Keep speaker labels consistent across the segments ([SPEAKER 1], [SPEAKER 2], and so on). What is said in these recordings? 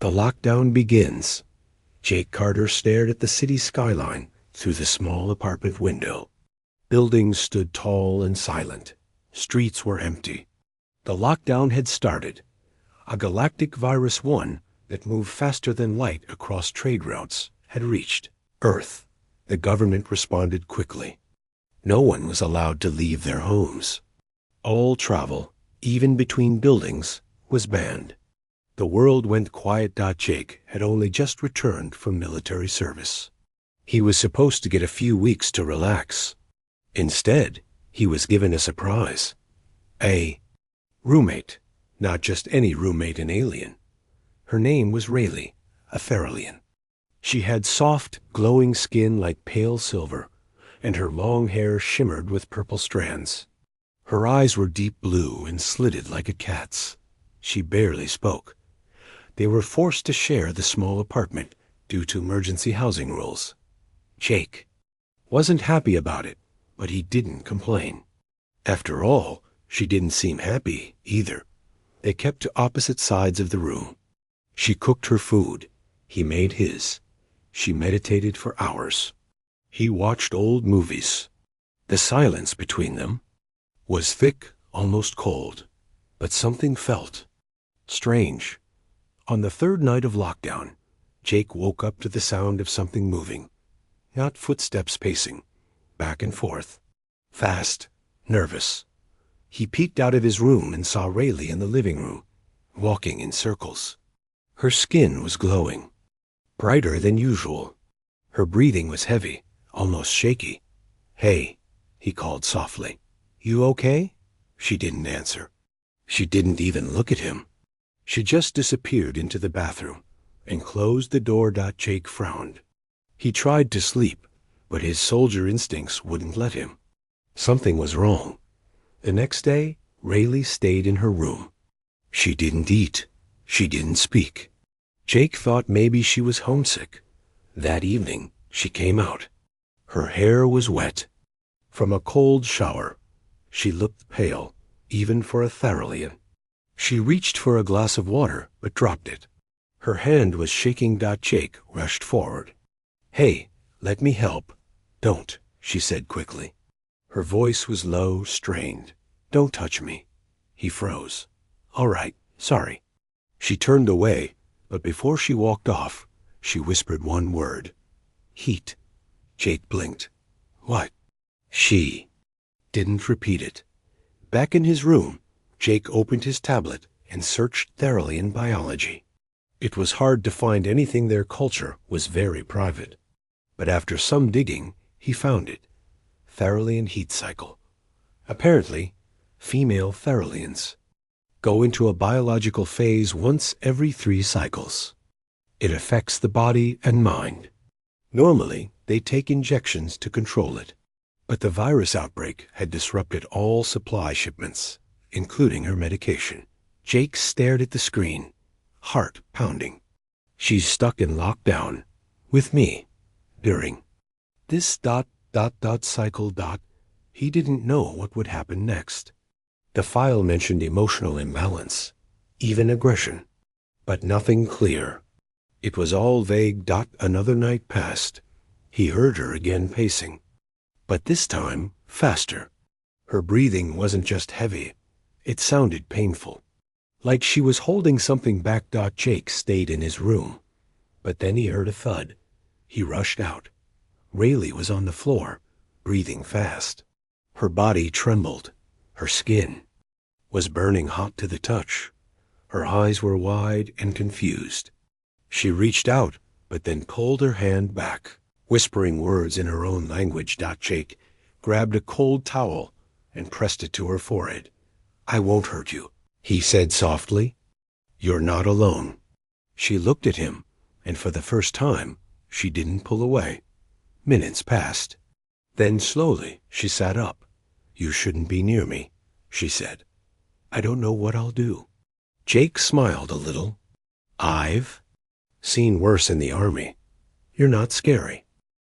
[SPEAKER 1] The lockdown begins. Jake Carter stared at the city skyline through the small apartment window. Buildings stood tall and silent. Streets were empty. The lockdown had started. A galactic virus one that moved faster than light across trade routes had reached Earth. The government responded quickly. No one was allowed to leave their homes. All travel, even between buildings, was banned. The world went quiet. Jake had only just returned from military service. He was supposed to get a few weeks to relax. Instead, he was given a surprise. A roommate, not just any roommate, an alien. Her name was Rayleigh, a Theralian. She had soft, glowing skin like pale silver, and her long hair shimmered with purple strands. Her eyes were deep blue and slitted like a cat's. She barely spoke. They were forced to share the small apartment due to emergency housing rules. Jake wasn't happy about it, but he didn't complain. After all, she didn't seem happy either. They kept to opposite sides of the room. She cooked her food. He made his. She meditated for hours. He watched old movies. The silence between them was thick, almost cold, but something felt strange. On the third night of lockdown, Jake woke up to the sound of something moving, not footsteps pacing, back and forth, fast, nervous. He peeked out of his room and saw Rayleigh in the living room, walking in circles. Her skin was glowing, brighter than usual. Her breathing was heavy, almost shaky. "Hey," he called softly. "You okay?" She didn't answer. She didn't even look at him. She just disappeared into the bathroom and closed the door. Jake frowned. He tried to sleep, but his soldier instincts wouldn't let him. Something was wrong. The next day, Rayleigh stayed in her room. She didn't eat. She didn't speak. Jake thought maybe she was homesick. That evening, she came out. Her hair was wet from a cold shower. She looked pale, even for a Theralian. She reached for a glass of water, but dropped it. Her hand was shaking. Jake rushed forward. "Hey, let me help." "Don't," she said quickly. Her voice was low, strained. "Don't touch me." He froze. "All right, sorry." She turned away, but before she walked off, she whispered one word. "Heat." Jake blinked. "What?" She didn't repeat it. Back in his room, Jake opened his tablet and searched Theralian biology. It was hard to find anything. Their culture was very private. But after some digging, he found it. Theralian heat cycle. Apparently, female Theralians go into a biological phase once every 3 cycles. It affects the body and mind. Normally, they take injections to control it. But the virus outbreak had disrupted all supply shipments, including her medication. Jake stared at the screen, heart pounding. She's stuck in lockdown with me during this cycle. He didn't know what would happen next. The file mentioned emotional imbalance, even aggression, but nothing clear. It was all vague. Another night passed. He heard her again pacing, but this time faster. Her breathing wasn't just heavy. It sounded painful, like she was holding something back. Jake stayed in his room, but then he heard a thud. He rushed out. Rayleigh was on the floor, breathing fast. Her body trembled. Her skin was burning hot to the touch. Her eyes were wide and confused. She reached out, but then pulled her hand back, whispering words in her own language. Jake grabbed a cold towel and pressed it to her forehead. "I won't hurt you," he said softly. "You're not alone." She looked at him, and for the first time, she didn't pull away. Minutes passed. Then slowly she sat up. "You shouldn't be near me," she said. "I don't know what I'll do." Jake smiled a little. "I've seen worse in the army. You're not scary."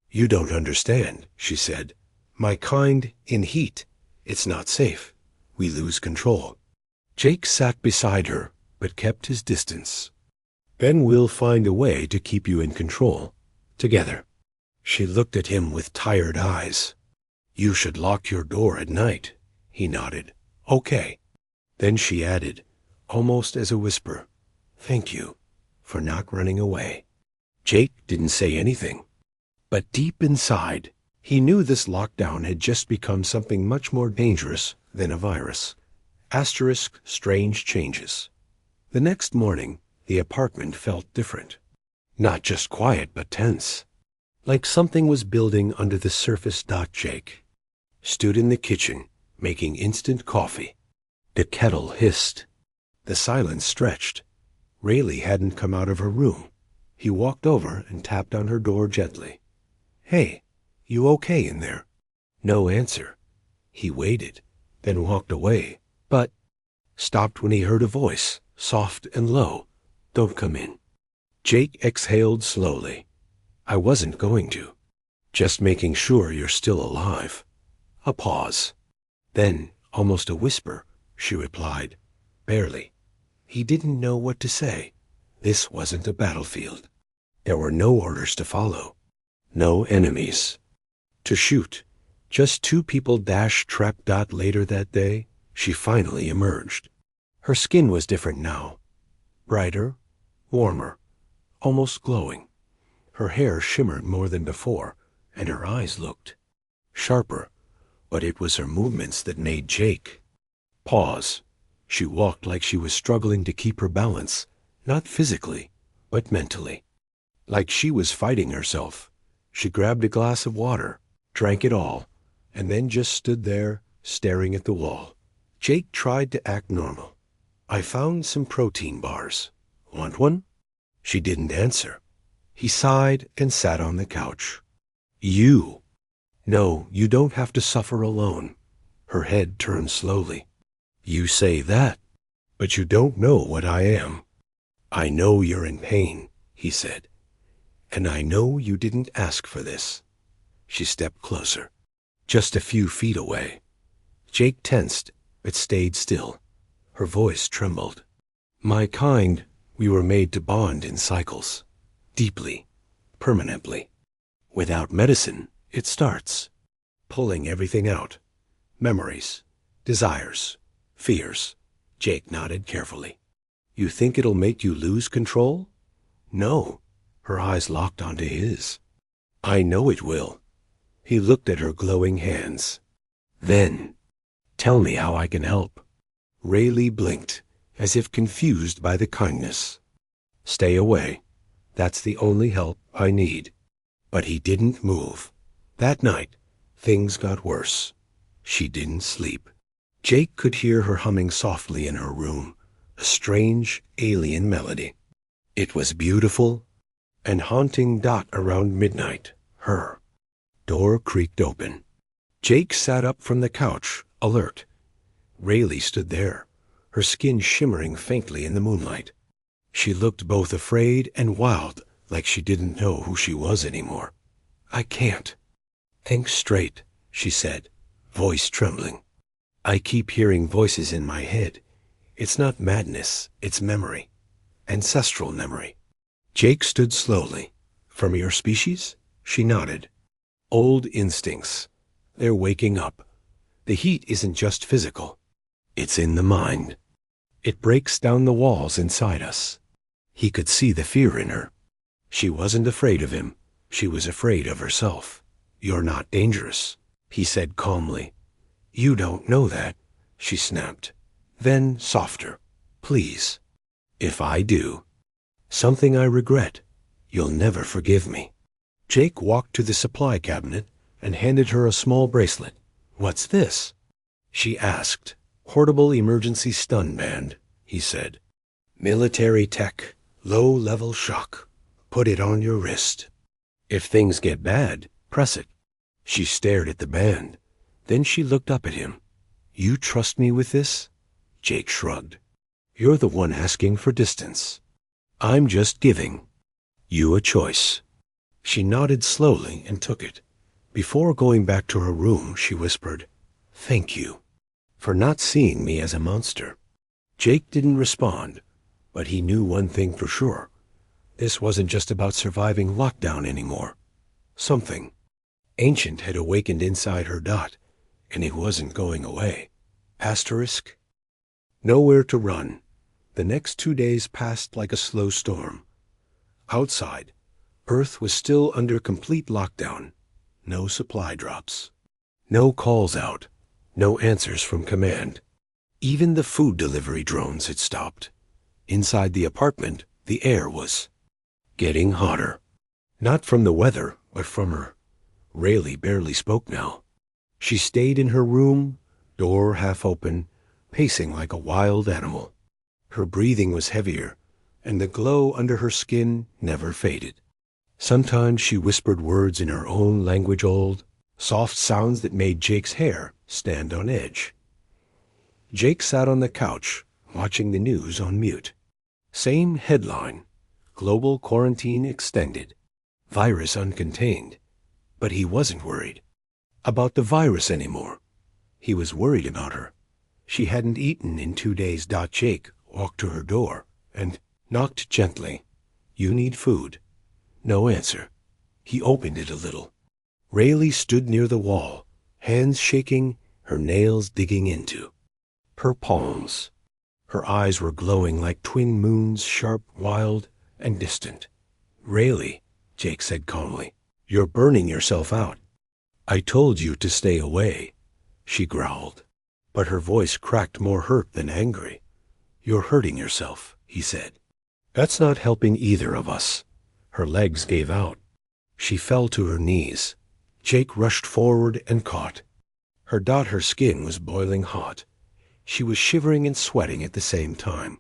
[SPEAKER 1] "You don't understand," she said. "My kind in heat. It's not safe. We lose control." Jake sat beside her, but kept his distance. Then we'll find a way to keep you in control. Together. She looked at him with tired eyes. You should lock your door at night. He nodded. Okay. Then she added, almost as a whisper, thank you for not running away. Jake didn't say anything. But deep inside, he knew this lockdown had just become something much more dangerous than a virus. Asterisk strange changes. The next morning, the apartment felt different. Not just quiet, but tense. Like something was building under the surface. Jake stood in the kitchen, making instant coffee. The kettle hissed. The silence stretched. Rayleigh hadn't come out of her room. He walked over and tapped on her door gently. Hey, you okay in there? No answer. He waited, then walked away, but stopped when he heard a voice, soft and low. Don't come in. Jake exhaled slowly. I wasn't going to. Just making sure you're still alive. A pause. Then, almost a whisper, she replied. Barely. He didn't know what to say. This wasn't a battlefield. There were no orders to follow. No enemies to shoot. Just two people. Trap. Later that day, she finally emerged. Her skin was different now. Brighter, warmer, almost glowing. Her hair shimmered more than before, and her eyes looked sharper, but it was her movements that made Jake pause. She walked like she was struggling to keep her balance, not physically, but mentally. Like she was fighting herself. She grabbed a glass of water, drank it all, and then just stood there, staring at the wall. Jake tried to act normal. I found some protein bars. Want one? She didn't answer. He sighed and sat on the couch. You. No, you don't have to suffer alone. Her head turned slowly. You say that, but you don't know what I am. I know you're in pain, he said. And I know you didn't ask for this. She stepped closer, just a few feet away. Jake tensed, but stayed still. Her voice trembled. My kind, we were made to bond in cycles. Deeply, permanently. Without medicine, it starts. Pulling everything out. Memories, desires, fears. Jake nodded carefully. You think it'll make you lose control? No. Her eyes locked onto his. I know it will. He looked at her glowing hands. Then, tell me how I can help. Rayleigh blinked, as if confused by the kindness. Stay away. That's the only help I need. But he didn't move. That night, things got worse. She didn't sleep. Jake could hear her humming softly in her room, a strange, alien melody. It was beautiful and haunting. Around midnight, her door creaked open. Jake sat up from the couch, alert. Rayleigh stood there, her skin shimmering faintly in the moonlight. She looked both afraid and wild, like she didn't know who she was anymore. I can't. Think straight, she said, voice trembling. I keep hearing voices in my head. It's not madness, it's memory. Ancestral memory. Jake stood slowly. From your species? She nodded. Old instincts. They're waking up. The heat isn't just physical. It's in the mind. It breaks down the walls inside us. He could see the fear in her. She wasn't afraid of him. She was afraid of herself. You're not dangerous, he said calmly. You don't know that, she snapped. Then softer. Please. If I do, something I regret, you'll never forgive me. Jake walked to the supply cabinet and handed her a small bracelet. What's this? She asked. Portable emergency stun band, he said. Military tech, low-level shock. Put it on your wrist. If things get bad, press it. She stared at the band. Then she looked up at him. You trust me with this? Jake shrugged. You're the one asking for distance. I'm just giving you a choice. She nodded slowly and took it. Before going back to her room, she whispered, Thank you for not seeing me as a monster. Jake didn't respond, but he knew one thing for sure. This wasn't just about surviving lockdown anymore. Something ancient had awakened inside her Dot, and it wasn't going away. Asterisk. Nowhere to run. The next 2 days passed like a slow storm. Outside, Earth was still under complete lockdown. No supply drops. No calls out. No answers from command. Even the food delivery drones had stopped. Inside the apartment, the air was getting hotter. Not from the weather, but from her. Rayleigh barely spoke now. She stayed in her room, door half open, pacing like a wild animal. Her breathing was heavier, and the glow under her skin never faded. Sometimes she whispered words in her own language, old, soft sounds that made Jake's hair stand on edge. Jake sat on the couch, watching the news on mute. Same headline: Global quarantine extended. Virus uncontained. But he wasn't worried about the virus anymore. He was worried about her. She hadn't eaten in 2 days. Jake walked to her door and knocked gently. "You need food." No answer. He opened it a little. Rayleigh stood near the wall, hands shaking, her nails digging into her palms. Her eyes were glowing like twin moons, sharp, wild, and distant. "Rayleigh," Jake said calmly, "you're burning yourself out." "I told you to stay away," she growled, but her voice cracked, more hurt than angry. "You're hurting yourself," he said. "That's not helping either of us." Her legs gave out. She fell to her knees. Jake rushed forward and caught her. Her skin was boiling hot. She was shivering and sweating at the same time.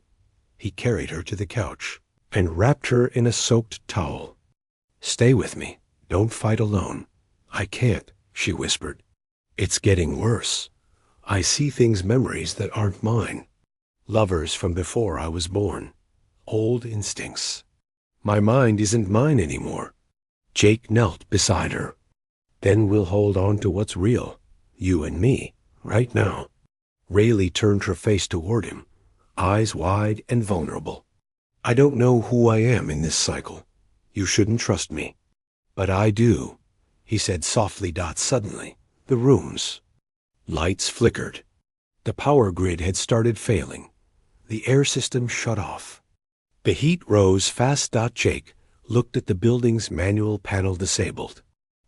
[SPEAKER 1] He carried her to the couch and wrapped her in a soaked towel. "Stay with me. Don't fight alone." "I can't," she whispered. "It's getting worse. I see things, memories that aren't mine. Lovers from before I was born. Old instincts. My mind isn't mine anymore." Jake knelt beside her. "Then we'll hold on to what's real, you and me, right now." Rayleigh turned her face toward him, eyes wide and vulnerable. "I don't know who I am in this cycle. You shouldn't trust me." "But I do," he said softly. Suddenly, the room's lights flickered. The power grid had started failing. The air system shut off. The heat rose fast. Jake looked at the building's manual panel disabled.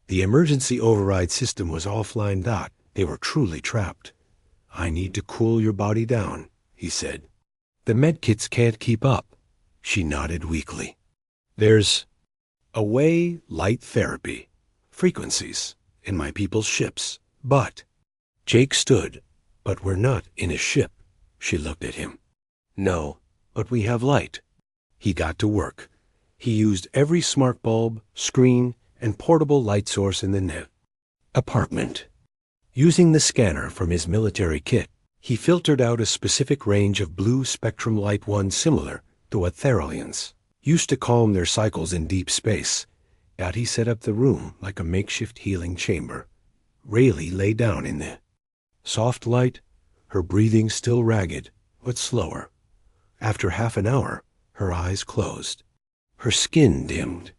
[SPEAKER 1] The emergency override system was offline. They were truly trapped. "I need to cool your body down," he said. "The medkits can't keep up." She nodded weakly. "There's a way, light therapy, frequencies, in my people's ships, but—" Jake stood. "But we're not in a ship." She looked at him. "No, but we have light." He got to work. He used every smart bulb, screen, and portable light source in the apartment. Using the scanner from his military kit, he filtered out a specific range of blue spectrum light, one similar to what Theralians used to calm their cycles in deep space. He set up the room like a makeshift healing chamber. Rayleigh lay down in the soft light, her breathing still ragged, but slower. After half an hour, her eyes closed. Her skin dimmed.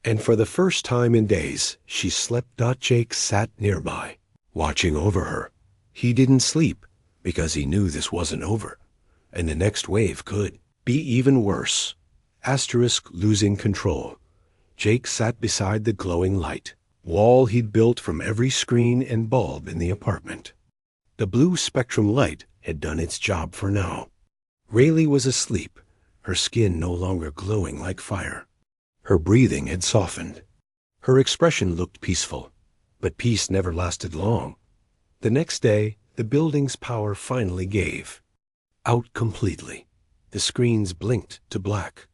[SPEAKER 1] And for the first time in days, she slept. Jake sat nearby, watching over her. He didn't sleep, because he knew this wasn't over, and the next wave could be even worse. Losing control. Jake sat beside the glowing light wall he'd built from every screen and bulb in the apartment. The blue spectrum light had done its job for now. Rayleigh was asleep, her skin no longer glowing like fire. Her breathing had softened. Her expression looked peaceful, but peace never lasted long. The next day, the building's power finally gave out completely. The screens blinked to black.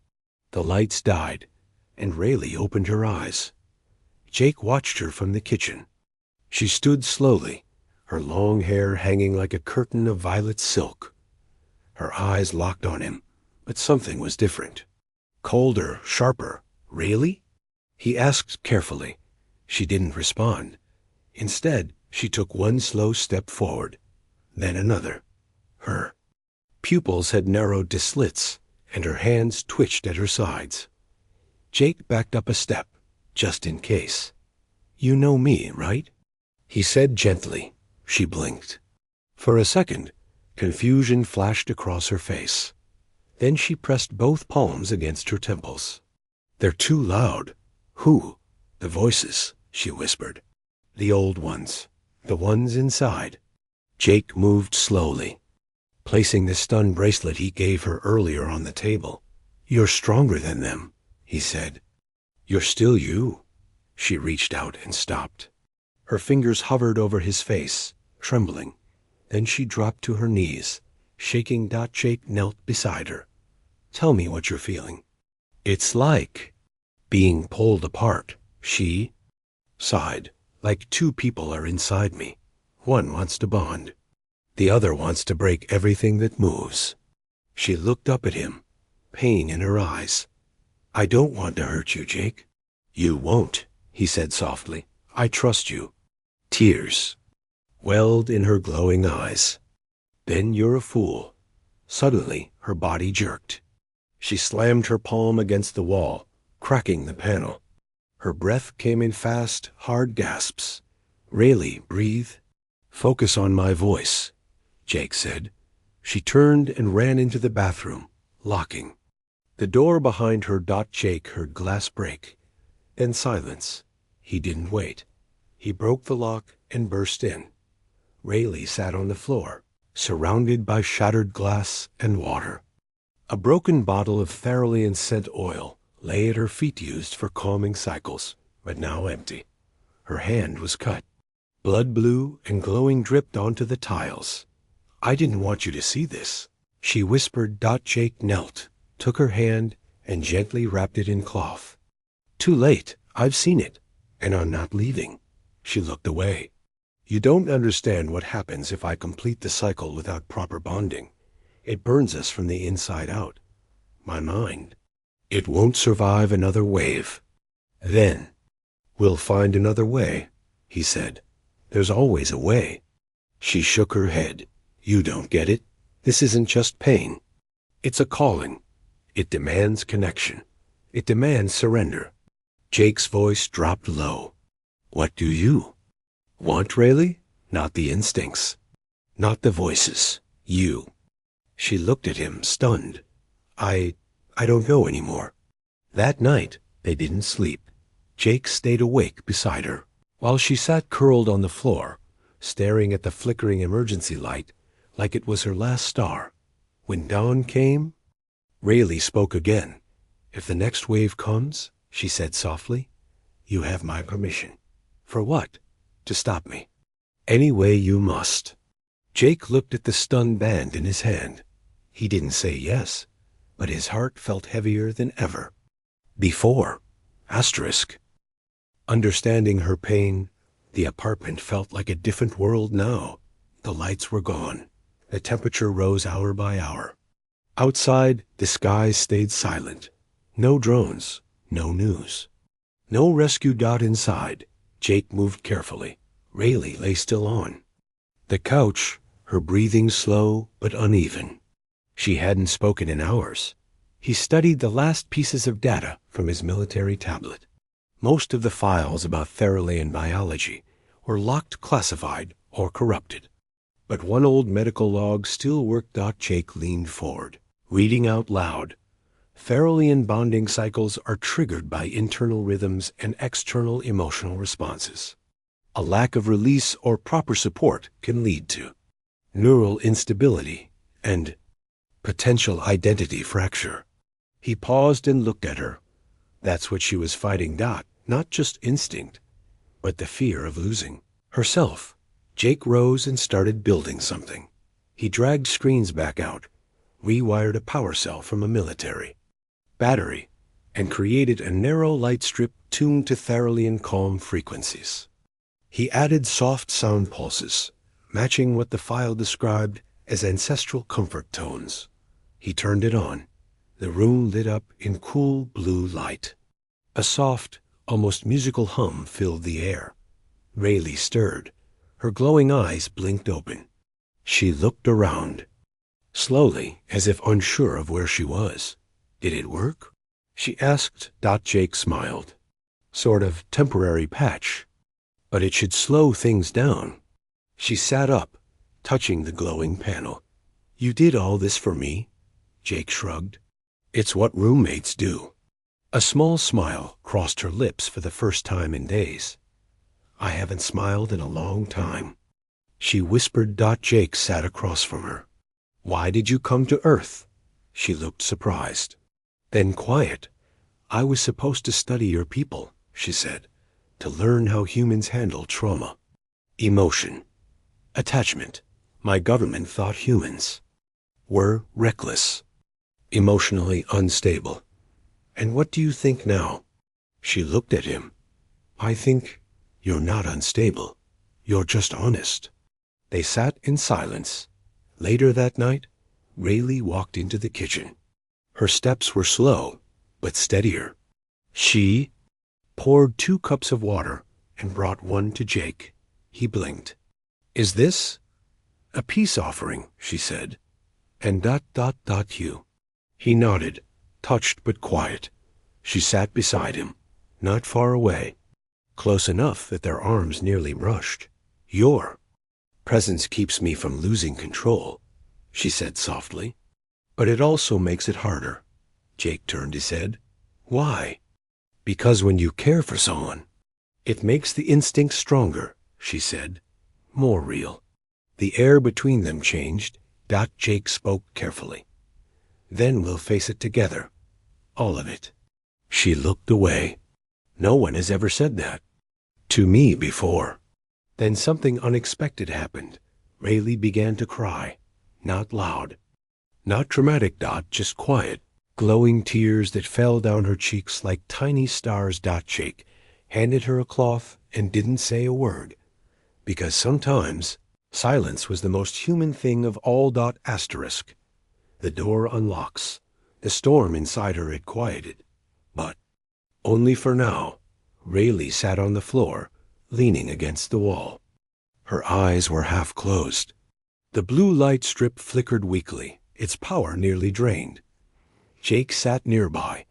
[SPEAKER 1] The lights died, and Rayleigh opened her eyes. Jake watched her from the kitchen. She stood slowly, her long hair hanging like a curtain of violet silk. Her eyes locked on him, but something was different. Colder, sharper. "Rayleigh?" he asked carefully. She didn't respond. Instead, she took one slow step forward, then another. Her pupils had narrowed to slits, and her hands twitched at her sides. Jake backed up a step, just in case. "You know me, right?" he said gently. She blinked. For a second, confusion flashed across her face. Then she pressed both palms against her temples. "They're too loud." "Who?" "The voices," she whispered. "The old ones. The ones inside." Jake moved slowly, placing the stun bracelet he gave her earlier on the table. "You're stronger than them," he said. "You're still you." She reached out and stopped. Her fingers hovered over his face, trembling. Then she dropped to her knees, shaking. Jake knelt beside her. "Tell me what you're feeling." "It's like being pulled apart," she sighed. "Like two people are inside me. One wants to bond. The other wants to break everything that moves." She looked up at him, pain in her eyes. "I don't want to hurt you, Jake." "You won't," he said softly. "I trust you." Tears welled in her glowing eyes. "Then you're a fool." Suddenly, her body jerked. She slammed her palm against the wall, cracking the panel. Her breath came in fast, hard gasps. "Rayleigh, breathe." "Focus on my voice," Jake said. She turned and ran into the bathroom, locking. The door behind her. Jake heard glass break. Then silence. He didn't wait. He broke the lock and burst in. Rayleigh sat on the floor, surrounded by shattered glass and water. A broken bottle of Theralian scent oil lay at her feet, used for calming cycles, but now empty. Her hand was cut. Blood blue and glowing dripped onto the tiles. "I didn't want you to see this," she whispered. Jake knelt, took her hand, and gently wrapped it in cloth. "Too late. I've seen it, and I'm not leaving." She looked away. "You don't understand what happens if I complete the cycle without proper bonding. It burns us from the inside out. My mind. It won't survive another wave. Then we'll find another way," he said. "There's always a way." She shook her head. "You don't get it. This isn't just pain. It's a calling. It demands connection. It demands surrender." Jake's voice dropped low. "What do you want, Rayleigh? Not the instincts. Not the voices. You." She looked at him, stunned. I don't know anymore." That night, they didn't sleep. Jake stayed awake beside her, while she sat curled on the floor, staring at the flickering emergency light like it was her last star. When dawn came, Rayleigh spoke again. "If the next wave comes," she said softly, "you have my permission." "For what?" "To stop me. Any way you must." Jake looked at the stun band in his hand. He didn't say yes, but his heart felt heavier than ever. Before. Asterisk. Understanding her pain, the apartment felt like a different world now. The lights were gone. The temperature rose hour by hour. Outside, the sky stayed silent. No drones, no news. No rescue. Inside, Jake moved carefully. Rayleigh lay still on the couch, her breathing slow but uneven. She hadn't spoken in hours. He studied the last pieces of data from his military tablet. Most of the files about Theralian biology were locked, classified, or corrupted. But one old medical log still worked. Jake leaned forward, reading out loud. "Theralian bonding cycles are triggered by internal rhythms and external emotional responses. A lack of release or proper support can lead to neural instability and potential identity fracture." He paused and looked at her. That's what she was fighting. Not just instinct, but the fear of losing herself. Jake rose and started building something. He dragged screens back out, rewired a power cell from a military battery, and created a narrow light strip tuned to Theralian calm frequencies. He added soft sound pulses, matching what the file described as ancestral comfort tones. He turned it on. The room lit up in cool blue light. A soft, almost musical hum filled the air. Rayleigh stirred. Her glowing eyes blinked open. She looked around, slowly, as if unsure of where she was. Did it work? she asked. Jake smiled. Sort of temporary patch. But it should slow things down. She sat up, touching the glowing panel. You did all this for me? Jake shrugged. It's what roommates do. A small smile crossed her lips for the first time in days. I haven't smiled in a long time. She whispered. Jake sat across from her. Why did you come to Earth? She looked surprised. Then quiet. I was supposed to study your people, she said, to learn how humans handle trauma, emotion, attachment. My government thought humans were reckless, emotionally unstable. And what do you think now? She looked at him. I think you're not unstable. You're just honest. They sat in silence. Later that night, Rayleigh walked into the kitchen. Her steps were slow, but steadier. She poured 2 cups of water and brought one to Jake. He blinked. Is this a peace offering? She said. And ... you. He nodded, touched but quiet. She sat beside him, not far away, close enough that their arms nearly brushed. Your presence keeps me from losing control, she said softly. But it also makes it harder. Jake turned his head. Why? Because when you care for someone, it makes the instinct stronger, she said. More real. The air between them changed. Jake spoke carefully. Then we'll face it together. All of it. She looked away. No one has ever said that to me before. Then something unexpected happened. Rayleigh began to cry. Not loud. Not dramatic. Just quiet. Glowing tears that fell down her cheeks like tiny stars. Jake handed her a cloth and didn't say a word. Because sometimes silence was the most human thing of all. Asterisk. The door unlocks. The storm inside her had quieted. But only for now. Rayleigh sat on the floor, leaning against the wall. Her eyes were half closed. The blue light strip flickered weakly, its power nearly drained. Jake sat nearby,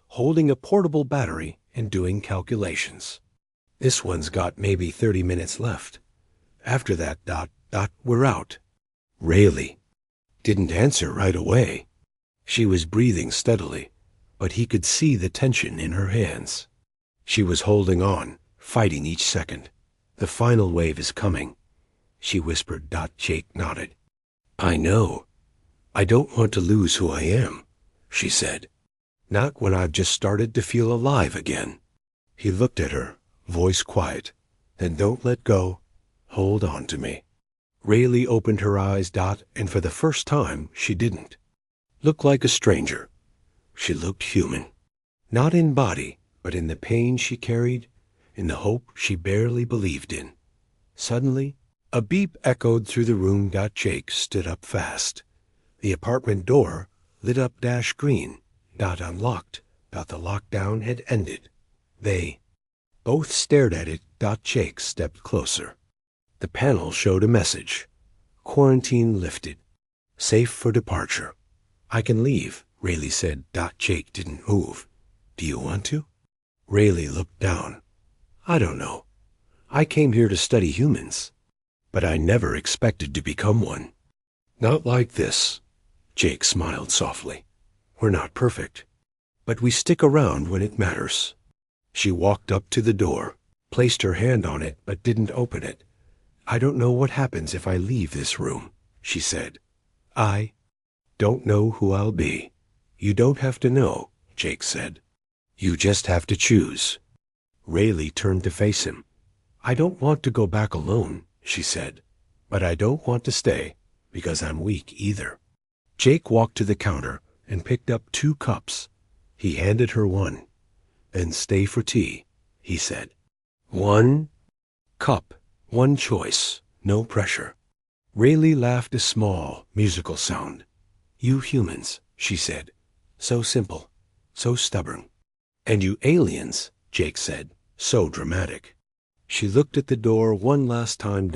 [SPEAKER 1] holding a portable battery and doing calculations. This one's got maybe 30 minutes left. After that, we're out. Rayleigh didn't answer right away. She was breathing steadily, but he could see the tension in her hands. She was holding on, fighting each second. The final wave is coming, she whispered. Jake nodded. I know. I don't want to lose who I am, she said. Not when I've just started to feel alive again. He looked at her, voice quiet. Then don't let go. Hold on to me. Rayleigh opened her eyes. And for the first time, she didn't look like a stranger. She looked human. Not in body, but in the pain she carried, in the hope she barely believed in. Suddenly, a beep echoed through the room. Jake stood up fast. The apartment door lit up green. Unlocked. The lockdown had ended. They both stared at it. Jake stepped closer. The panel showed a message. Quarantine lifted. Safe for departure. I can leave, Rayleigh said. Jake didn't move. Do you want to? Rayleigh looked down. I don't know. I came here to study humans, but I never expected to become one. Not like this. Jake smiled softly. We're not perfect, but we stick around when it matters. She walked up to the door, placed her hand on it, but didn't open it. I don't know what happens if I leave this room, she said. I don't know who I'll be. You don't have to know, Jake said. You just have to choose. Rayleigh turned to face him. I don't want to go back alone, she said, but I don't want to stay because I'm weak either. Jake walked to the counter and picked up 2 cups. He handed her one. Then stay for tea, he said. 1 cup, 1 choice, no pressure. Rayleigh laughed a small, musical sound. You humans, she said. So simple, so stubborn. And you aliens, Jake said, so dramatic. She looked at the door one last time.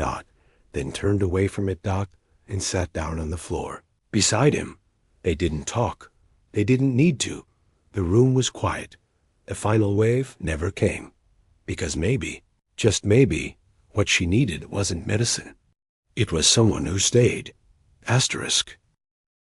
[SPEAKER 1] Then turned away from it. And sat down on the floor beside him. They didn't talk. They didn't need to. The room was quiet. The final wave never came. Because maybe, just maybe, what she needed wasn't medicine. It was someone who stayed. Asterisk.